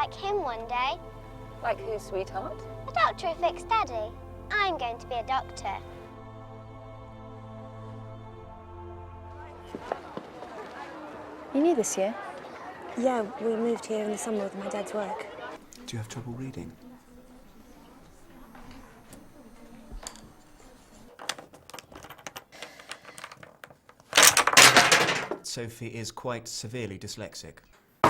like him one day. Like who, sweetheart? A doctorific Daddy. I'm going to be a doctor. You new this year? Yeah, we moved here in the summer with my dad's work. Do you have trouble reading? Sophie is quite severely dyslexic.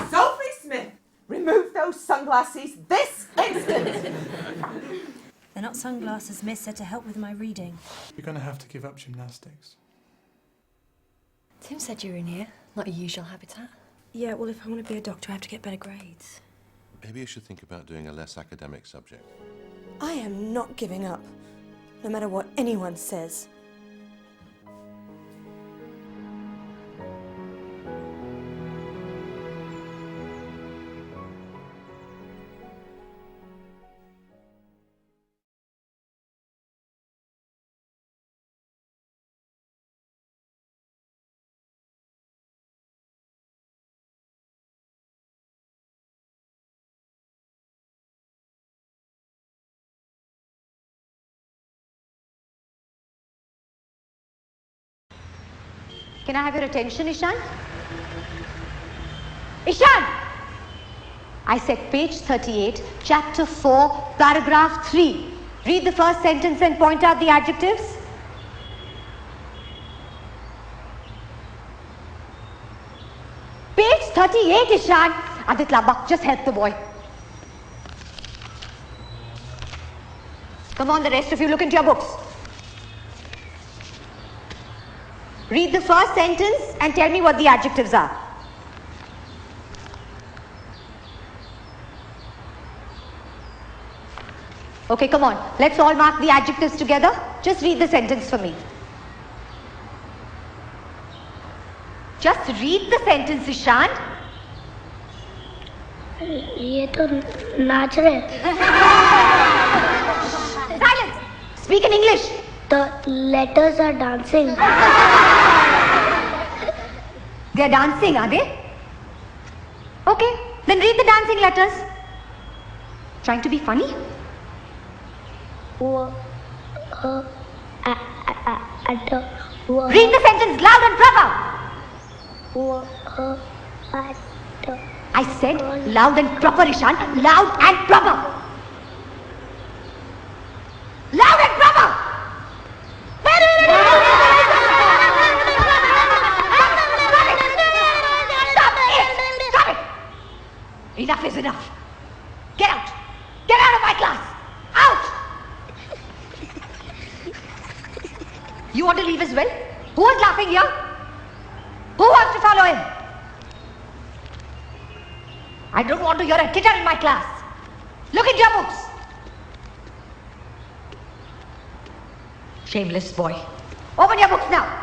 Sophie Smith, remove those sunglasses this instant! They're not sunglasses, miss. They're to help with my reading. You're going to have to give up gymnastics. Tim said you were in here, not your usual habitat. Yeah, well, if I want to be a doctor, I have to get better grades. Maybe you should think about doing a less academic subject. I am not giving up, no matter what anyone says. Can I have your attention, Ishan? Ishan! I said page 38, chapter 4, paragraph 3. Read the first sentence and point out the adjectives. Page 38, Ishan. Aditya, just help the boy. Come on, the rest of you, look into your books. Read the first sentence and tell me what the adjectives are. Okay, come on. Let's all mark the adjectives together. Just read the sentence for me. Just read the sentence, Ishan. ये तो नाच रहे हैं. Silence! Speak in English. The letters are dancing. They're dancing, are they? Okay, then read the dancing letters. Trying to be funny? Read the sentence loud and proper. I said loud and proper, Ishan. Loud and proper. Loud and proper. Stop it! Enough is enough. Get out. Get out of my class. Out. You want to leave as well? Who is laughing here? Who wants to follow him? I don't want to hear a titter in my class. Look at your books. Shameless boy. Open your books now.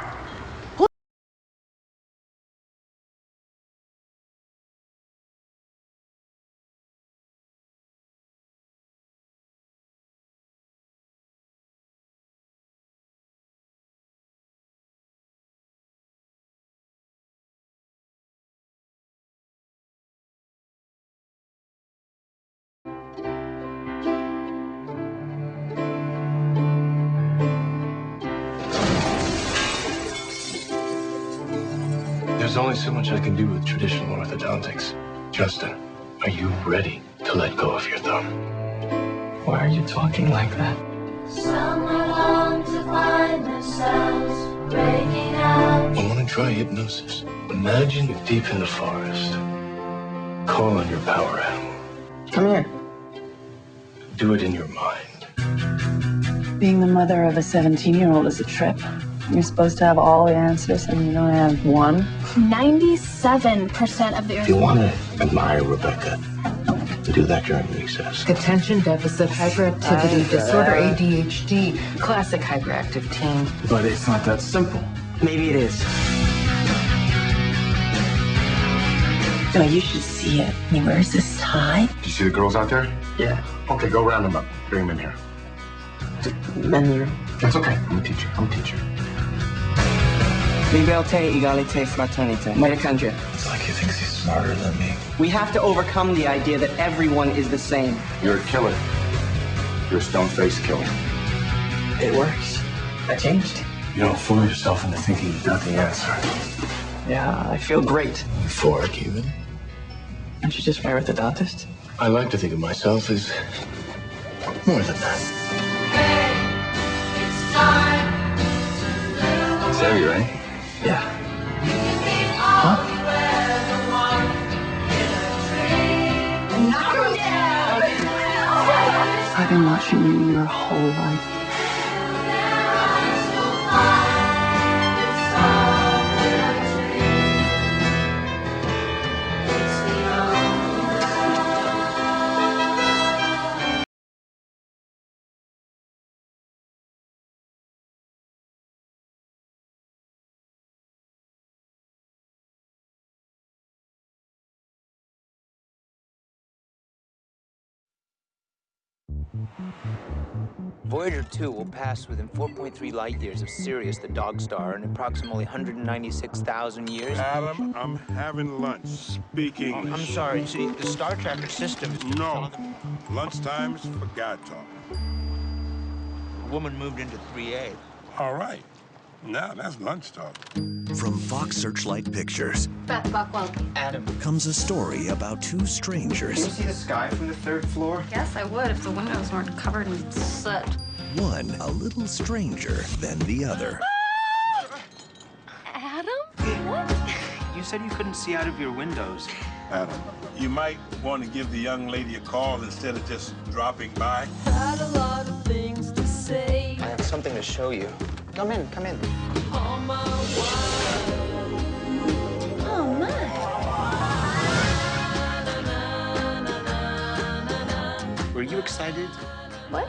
There's only so much I can do with traditional orthodontics. Justin, are you ready to let go of your thumb? Why are you talking like that? Some are long to find themselves breaking out. I want to try hypnosis. Imagine you're deep in the forest. Call on your power animal. Come here. Do it in your mind. Being the mother of a 17-year-old is a trip. You're supposed to have all the answers, and you don't have one. 97% of the... If you want to admire Rebecca, do that during recess. Attention deficit hyperactivity disorder, ADHD, classic hyperactive teen. But it's not that simple. Maybe it is. No, you should see it. He wears this tie. Did you see the girls out there? Yeah. Okay, go round them up. Bring them in here. Menu. That's okay. I'm a teacher. Liberté, égalité, fraternité. Mitochondria. It's like he thinks he's smarter than me. We have to overcome the idea that everyone is the same. You're a killer. You're a stone-faced killer. It works. I changed. You don't fool yourself into thinking you got the answer. Yeah, I feel great. Euphoric, even. Aren't you just my orthodontist? I like to think of myself as more than that. It's heavy, right? Yeah. Huh? I've been watching you your whole life. Voyager 2 will pass within 4.3 light years of Sirius, the dog star, in approximately 196,000 years. Adam, I'm having lunch. Speak English. I'm sorry. See, the Star Tracker system is... No. Lunchtime is for guy talk. A woman moved into 3A. All right. Now that's lunch talk. From Fox Searchlight Pictures. Beth Buckwell. Adam. Comes a story about two strangers. Can you see the sky from the 3rd floor? Yes, I would if the windows weren't covered in soot. One a little stranger than the other. Adam? What? You said you couldn't see out of your windows. Adam, you might want to give the young lady a call instead of just dropping by. Had a lot of things to say. I have something to show you. Come in, come in. On my oh my. Were you excited? What?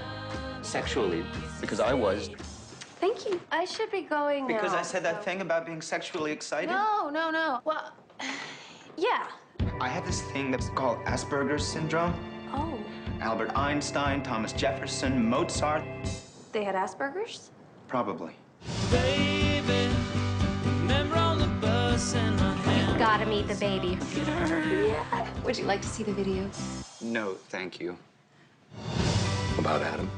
Sexually. Because I was. Thank you. I should be going now. Because I said that thing about being sexually excited? No. Well, yeah. I have this thing that's called Asperger's syndrome. Oh. Albert Einstein, Thomas Jefferson, Mozart. They had Asperger's? Probably. baby, remember on the bus and my hand. Gotta meet the baby. Yeah. Would you like to see the video? No, thank you. About Adam,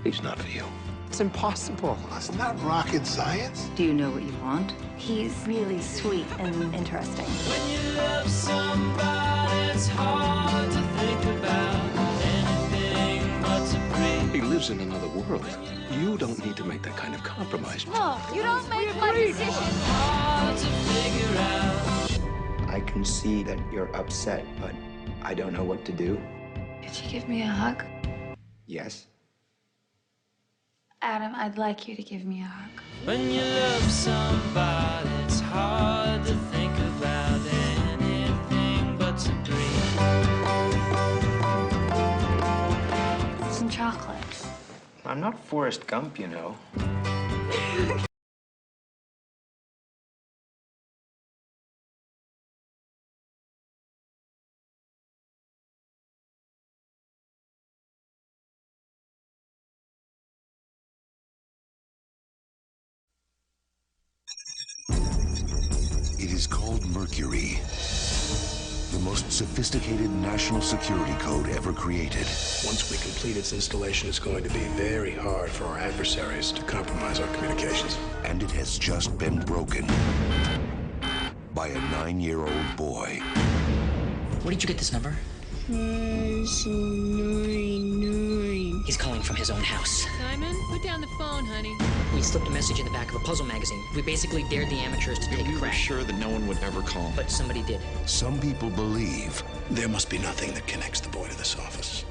he's not for you. It's impossible. It's not rocket science. Do you know what you want? He's really sweet and interesting. When you love somebody, it's hard to think about anything but to breathe. He lives in another world. You don't need to make that kind of compromise. No, you don't make my decision. Hard to figure out. I can see that you're upset, but I don't know what to do. Could you give me a hug? Yes? Adam, I'd like you to give me a hug. When you love somebody, it's hard to think about anything but to breathe. Some chocolate. I'm not Forrest Gump, you know. It is called Mercury, the most sophisticated national security code ever created. Once we complete its installation, it's going to be very hard for our adversaries to compromise our communications. And it has just been broken by a 9-year-old boy. Where did you get this number? 599. He's calling from his own house. Simon, put down the phone, honey. We slipped a message in the back of a puzzle magazine. We basically dared the amateurs to take a crack. Sure that no one would ever call. But somebody did. Some people believe There must be nothing that connects the boy to this office.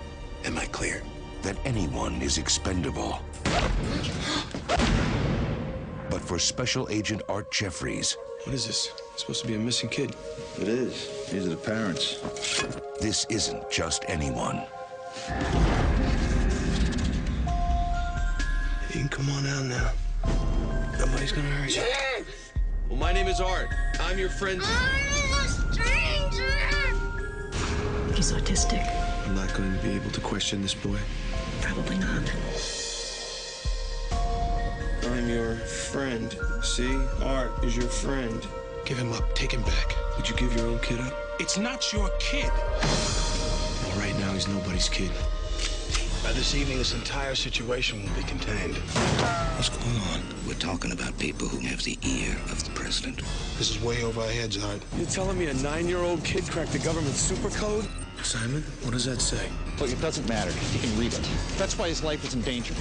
Am I clear? that anyone is expendable. But for Special Agent Art Jeffries, What is this? It's supposed to be a missing kid. It is. These are the parents. this isn't just anyone. You can come on out now. Nobody's gonna hurt you. Well, my name is Art. I'm your friend. I'm a stranger. He's autistic. I'm not going to be able to question this boy. Probably not. I'm your friend. See? Art is your friend. Give him up. Take him back. Would you give your own kid up? It's not your kid. Well, right now, he's nobody's kid. This evening, this entire situation will be contained. What's going on? We're talking about people who have the ear of the president. This is way over our heads, Art. You're telling me a 9-year-old kid cracked the government super code? Simon, what does that say? Look, it doesn't matter. You can read it. That's why his life is in danger.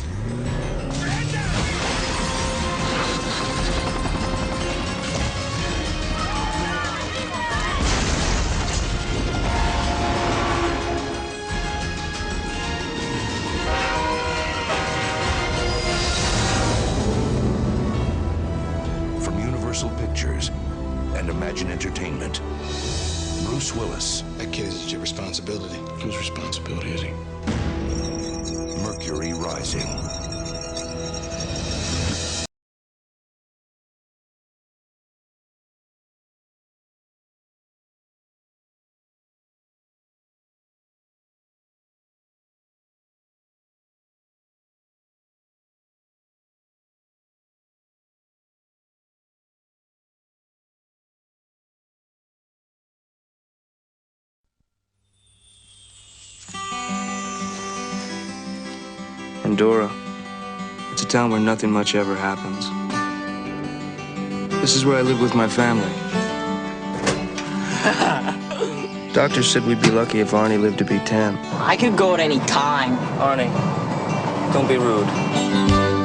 Pictures and Imagine Entertainment. Bruce Willis. That kid is your responsibility. Whose responsibility is he? Mercury Rising. Pandora. It's a town where nothing much ever happens. This is where I live with my family. Doctor said we'd be lucky if Arnie lived to be 10. I could go at any time. Arnie, don't be rude.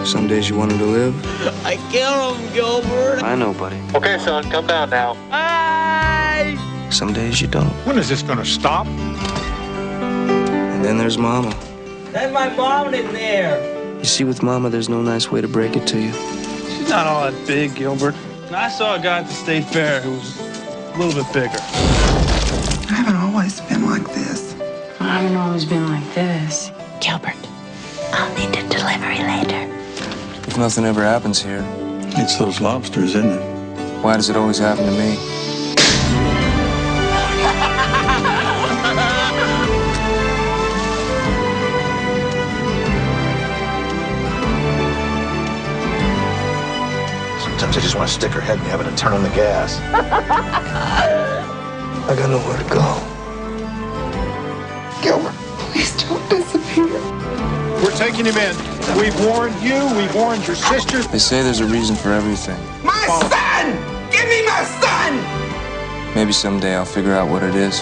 Some days you want him to live. I killed him, Gilbert. I know, buddy. Okay, son, come down now. Bye. Some days you don't. When is this gonna stop? And then there's Mama. That's my mom in there. You see, with Mama, there's no nice way to break it to you. She's not all that big, Gilbert. I saw a guy at the state fair who was a little bit bigger. I haven't always been like this. I haven't always been like this. Gilbert, I'll need a delivery later. If nothing ever happens here, It's those lobsters, isn't it? why does it always happen to me? Sometimes I just want to stick her head in heaven and turn on the gas. I got nowhere to go. Gilbert, please don't disappear. We're taking him in. We've warned you. We've warned your sisters. They say there's a reason for everything. My son! Give me my son! Maybe someday I'll figure out what it is.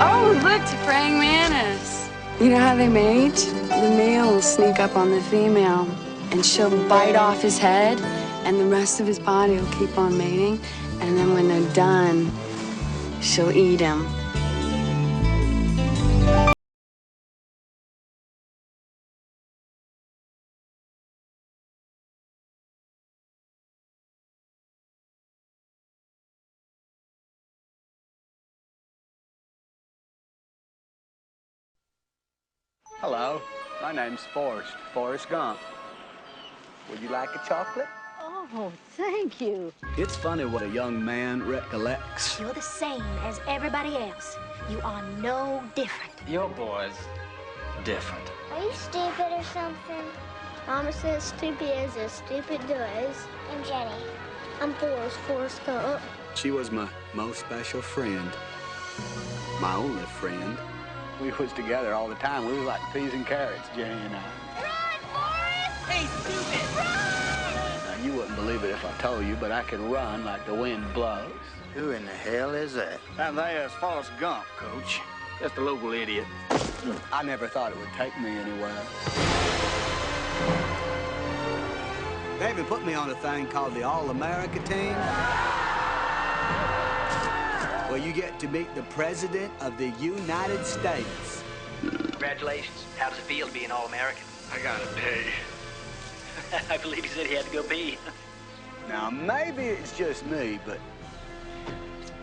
Oh, look, it's a praying mantis. You know how they mate? The male will sneak up on the female, and she'll bite off his head, and the rest of his body will keep on mating. And then when they're done, she'll eat him. Hello, my name's Forrest Gump. Would you like a chocolate? Oh, thank you. It's funny what a young man recollects. You're the same as everybody else. You are no different. Your boy's different. Are you stupid or something? Mama says stupid is as stupid does. I'm Jenny. I'm Forrest Gump. She was my most special friend. My only friend. We was together all the time. We was like peas and carrots, Jenny and I. Run, Forrest! Hey, stupid, run! Now, you wouldn't believe it if I told you, but I could run like the wind blows. Who in the hell is that? And there's Forrest Gump, Coach. Just a local idiot. I never thought it would take me anywhere. They even put me on a thing called the All-America team, where you get to meet the President of the United States. Congratulations. How does it feel to be an All-American? I got a day. I believe he said he had to go pee. Now, maybe it's just me, but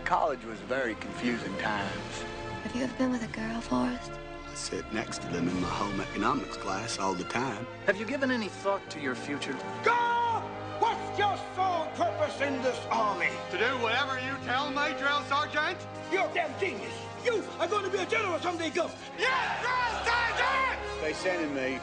college was very confusing times. Have you ever been with a girl, Forrest? I sit next to them in my home economics class all the time. Have you given any thought to your future? Go! What's your sole purpose in this army? To do whatever you tell me, drill sergeant? You're a damn genius. You are going to be a general someday, Gump. Yes, drill sergeant! They sending me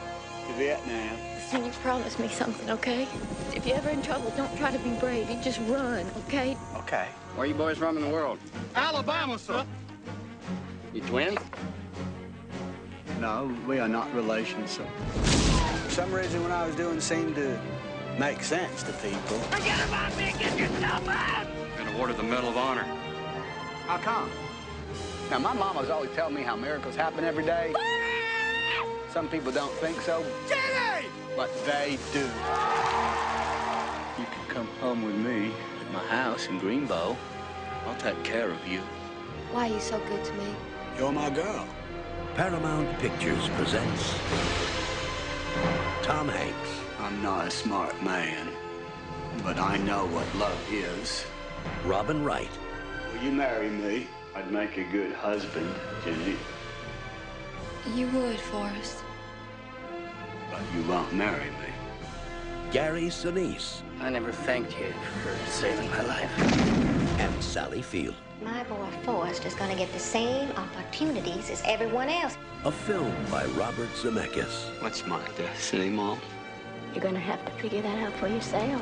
to Vietnam. Can you promise me something, okay? If you're ever in trouble, don't try to be brave. You just run, okay? Okay. Where are you boys from in the world? Alabama, sir. You twins? No, we are not relations, sir. For some reason, what I was doing seemed to make sense to people. Forget about me and get yourself out! Been awarded the Medal of Honor. How come? Now, my mama's always telling me how miracles happen every day. Some people don't think so, Jenny! but they do. You can come home with me at my house in Greenbow. I'll take care of you. Why are you so good to me? You're my girl. Paramount Pictures presents Tom Hanks. I'm not a smart man, but I know what love is. Robin Wright. Will you marry me? I'd make a good husband, Jenny. You would, Forrest. But you won't marry me. Gary Sinise. I never thanked you for saving my life. And Sally Field. My boy Forrest is going to get the same opportunities as everyone else. A film by Robert Zemeckis. What's my destiny, Mom? You're gonna have to figure that out for yourself.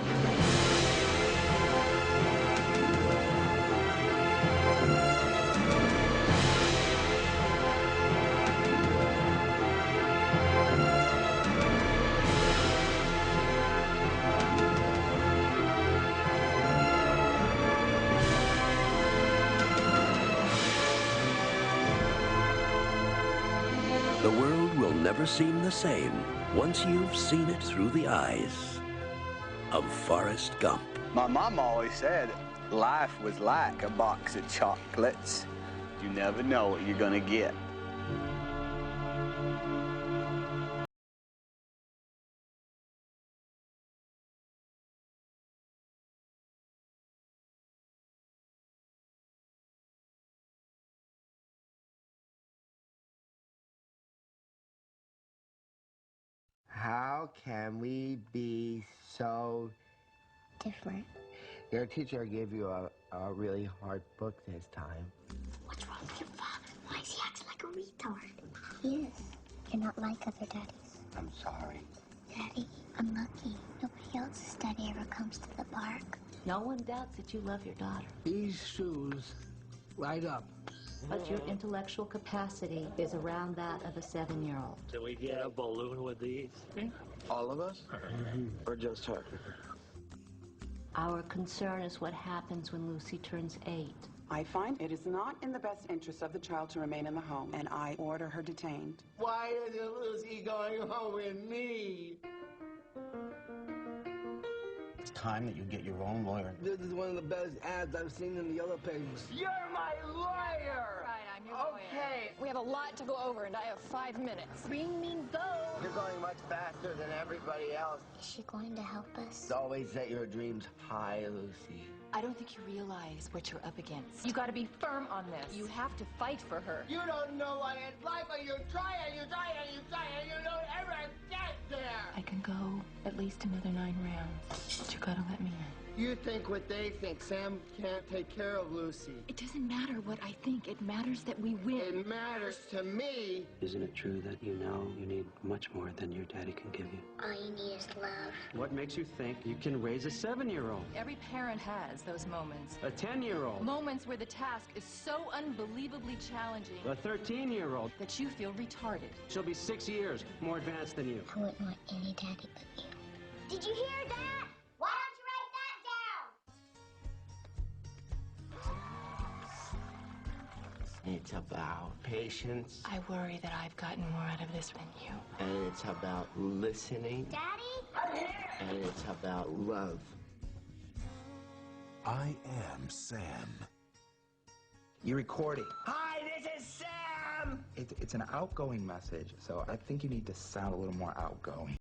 The world will never seem the same once you've seen it through the eyes of Forrest Gump. My mom always said life was like a box of chocolates. You never know what you're gonna get. How can we be so different? Your teacher gave you a really hard book this time. What's wrong with your father? Why is he acting like a retard? He is. You're not like other daddies. I'm sorry. Daddy, I'm lucky. Nobody else's daddy ever comes to the park. No one doubts that you love your daughter. These shoes light up. But your intellectual capacity is around that of a 7-year-old. Can we get a balloon with these? All of us? Or just her? Our concern is what happens when Lucy turns 8. I find it is not in the best interest of the child to remain in the home, and I order her detained. Why isn't Lucy going home with me? It's time that you get your own lawyer. This is one of the best ads I've seen in the yellow pages. You're my lawyer! Right, I'm your lawyer. Okay. We have a lot to go over, and I have 5 minutes. Green means go. You're going much faster than everybody else. Is she going to help us? Always set your dreams high, Lucy. I don't think you realize what you're up against. You gotta be firm on this. You have to fight for her. You don't know what it's like, but you try and you try and you try and you don't ever get there. I can go at least another 9 rounds, but you gotta let me in. You think what they think. Sam can't take care of Lucy. It doesn't matter what I think. It matters that we win. It matters to me. Isn't it true that you know you need much more than your daddy can give you? All you need is love. What makes you think you can raise a 7-year-old? Every parent has those moments. A 10-year-old? Moments where the task is so unbelievably challenging. A 13-year-old? That you feel retarded. She'll be 6 years more advanced than you. I wouldn't want any daddy but you. Did you hear that? Why don't you write that down? It's about patience. I worry that I've gotten more out of this than you. And it's about listening. Daddy? I'm here! And it's about love. I am Sam. You're recording. Hi, this is Sam! It's an outgoing message, so I think you need to sound a little more outgoing.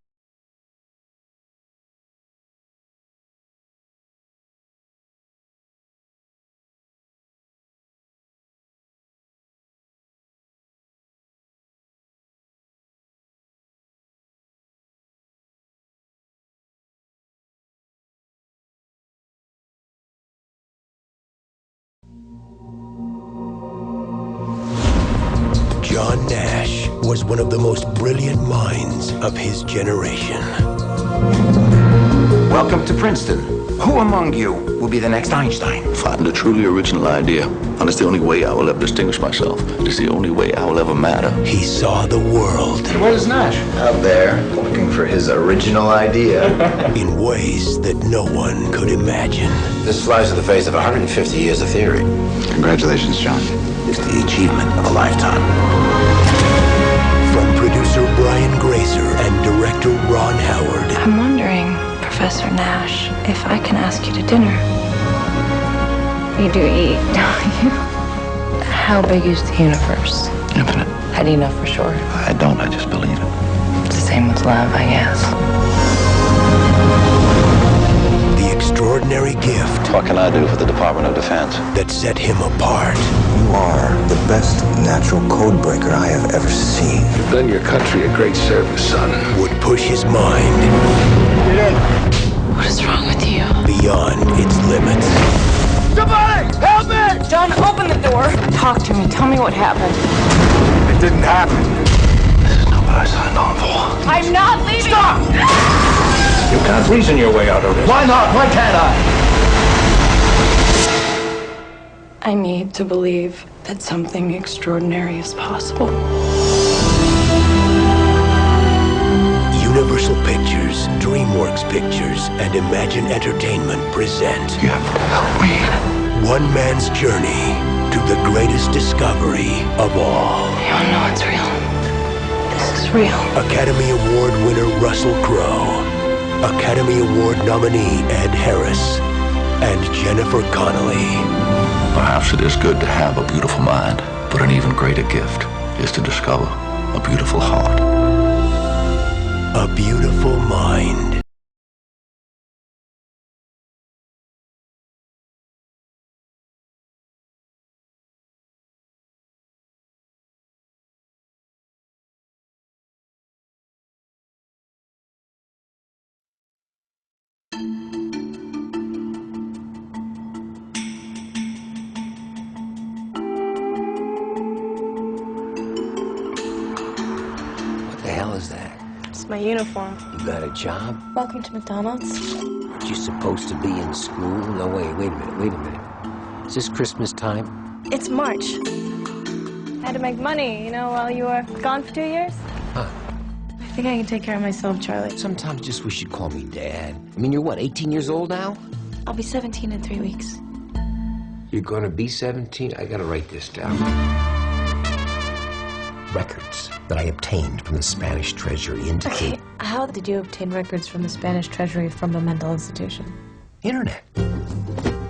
John Nash was one of the most brilliant minds of his generation. Welcome to Princeton. Who among you will be the next Einstein? Find a truly original idea, and it's the only way I will ever distinguish myself. It's the only way I will ever matter. He saw the world. Where's Nash? Out there, looking for his original idea. In ways that no one could imagine. This flies in the face of 150 years of theory. Congratulations, John. It's the achievement of a lifetime. From producer Brian Grazer and director Ron Howard. I'm wondering, Professor Nash, if I can ask you to dinner. You do eat, don't you? How big is the universe? Infinite. How do you know for sure? I don't, I just believe it. It's the same with love, I guess. The extraordinary gift. What can I do for the Department of Defense? That set him apart. You are the best natural code breaker I have ever seen. You've done your country a great service, son. Would push his mind. Get in. What is wrong with you? Beyond its limits. Somebody, help me! John, open the door. Talk to me. Tell me what happened. It didn't happen. This is not what I signed on for. I'm not leaving. Stop! You can't reason your way out of this. Why not? Why can't I? I need to believe that something extraordinary is possible. Universal Pictures, DreamWorks Pictures, and Imagine Entertainment present. You have to help me. One man's journey to the greatest discovery of all. You don't know it's real. This is real. Academy Award winner Russell Crowe. Academy Award nominee Ed Harris. And Jennifer Connelly. Perhaps it is good to have a beautiful mind, but an even greater gift is to discover a beautiful heart. A Beautiful Mind. What the hell is that? It's my uniform. You got a job? Welcome to McDonald's. Aren't you supposed to be in school? No, wait a minute. Is this Christmas time? It's March. I had to make money, while you were gone for 2 years. Huh. I think I can take care of myself, Charlie. Sometimes just wish you'd call me Dad. I mean, you're what, 18 years old now? I'll be 17 in 3 weeks. You're gonna be 17? I gotta write this down. Records that I obtained from the Spanish Treasury indicate... Okay, how did you obtain records from the Spanish Treasury from a mental institution? Internet.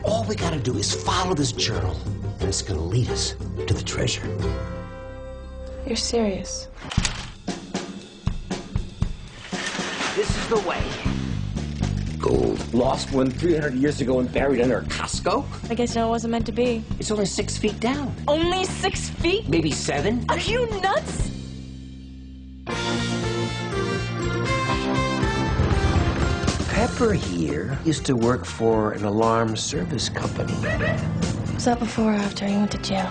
All we gotta do is follow this journal, and it's gonna lead us to the treasure. You're serious. This is the way. Gold. Lost one 300 years ago and buried under a Costco? I guess it wasn't meant to be. It's only 6 feet down. Only 6 feet? Maybe 7? Are you nuts? Pepper here used to work for an alarm service company. Was that before or after you went to jail?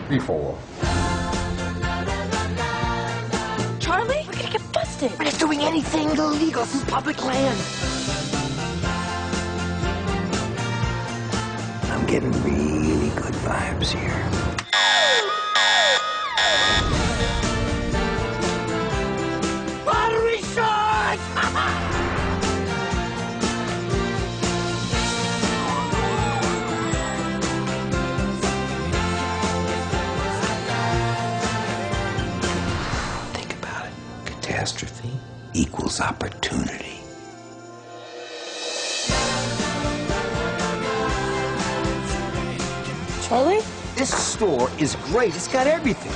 Before. Charlie? We're gonna get busted. We're not doing anything illegal. This is public land. I'm getting really good vibes here. Battery shot! Think about it. Catastrophe equals opportunity. Charlie? This store is great. It's got everything.